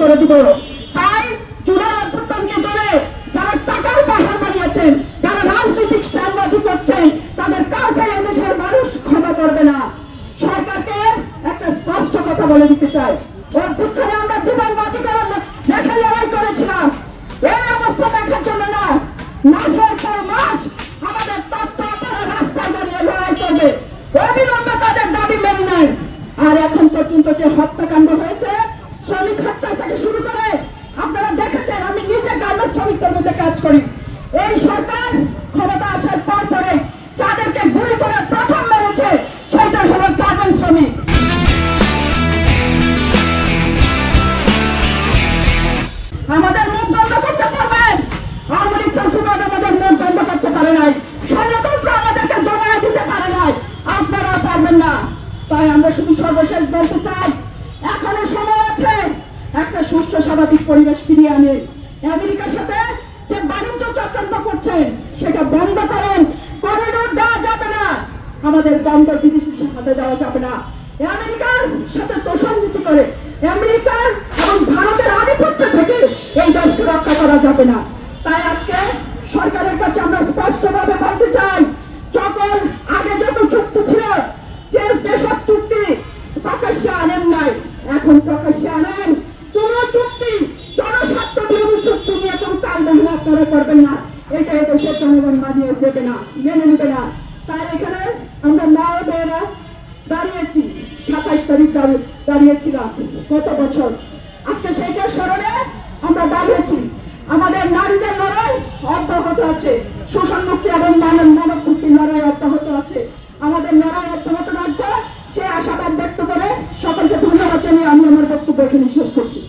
করে দিব। তাই জুলাই অভ্যুত্থানকে ধরে যারা টাকার পাহাড় বানিয়েছেন, যারা রাজনৈতিক স্ট্যান্ডবাজি করছেন, তাদের কাউকে এদেশের মানুষ ক্ষমা করবে না। সরকারকে একটা স্পষ্ট কথা বলে দিতে চাই, অভ্যুত্থানে আমরা জীবন বাজি করে দেখে লড়াই করেছিলাম। এই অবস্থা দেখার জন্য না, মাসের পর মাস আমাদের তথ্য আপনারা রাস্তায় দাঁড়িয়ে লড়াই করবে, অবিলম্বে তাদের দাবি মেনে নেন। আর এখন পর্যন্ত যে হত্যাকাণ্ড হয়েছে, শ্রমিক হত্যা থেকে শুরু করে আপনারা দেখেছেন, আমি নিজে গার্মেন্টস শ্রমিকদের মধ্যে কাজ করি। এই সরকার ক্ষমতা আসার পর পরে যাদেরকে গুলি করে প্রথম মেরেছে সেটা হলো গার্মেন্টস শ্রমিক। আমাদের মুখ বন্ধ করতে পারবেন, আওয়ামী লীগ ফ্যাসিবাদ আমাদের মুখ বন্ধ করতে পারে নাই, স্বৈরতন্ত্র আমাদেরকে দমায় দিতে পারে নাই, আপনারা পারবেন না। তাই আমরা শুধু সর্বশেষ বলতে চাই, এখনো সময় আছে একটা সুস্থ স্বাভাবিক পরিবেশ ফিরিয়ে আনে। আমেরিকার সাথে যে বাণিজ্য চক্রান্ত করছেন সেটা বন্ধ করেন, করিডোর দেওয়া যাবে না, আমাদের বন্দর বিদেশি হাতে দেওয়া যাবে না। আমেরিকার সাথে তোষণনীতি করে আমেরিকার এবং ভারতের আধিপত্য থেকে এই দেশকে রক্ষা করা যাবে না। তাই আজকে সরকারের কাছে আমরা স্পষ্টভাবে বলতে চাই, যখন আগে যত চুক্তি ছিল, যেসব চুক্তি প্রকাশ্যে আনেন নাই, এখন প্রকাশ্যে আনেন। কোন চুক্তি জনস্বার্থ বিরোধী চুক্তি নিয়ে কোন তালবাহানা আপনারা করবেন না, এটা দেশের জনগণ মানিয়ে দেবে না, মেনে নেবে না। তাই এখানে আমরা মা ও মেয়েরা দাঁড়িয়েছি, 27 তারিখ দাঁড়িয়েছিলাম গত বছর, আজকে সেইটার স্মরণে আমরা দাঁড়িয়েছি। আমাদের নারীদের লড়াই অব্যাহত আছে, শোষণ মুক্তি এবং মানব মুক্তির লড়াই অব্যাহত আছে। আমাদের লড়াই অব্যাহত রাখবো, সে আশাবাদ ব্যক্ত করে সকলকে ধন্যবাদ জানিয়ে আমি আমার বক্তব্য এখানে শেষ করছি।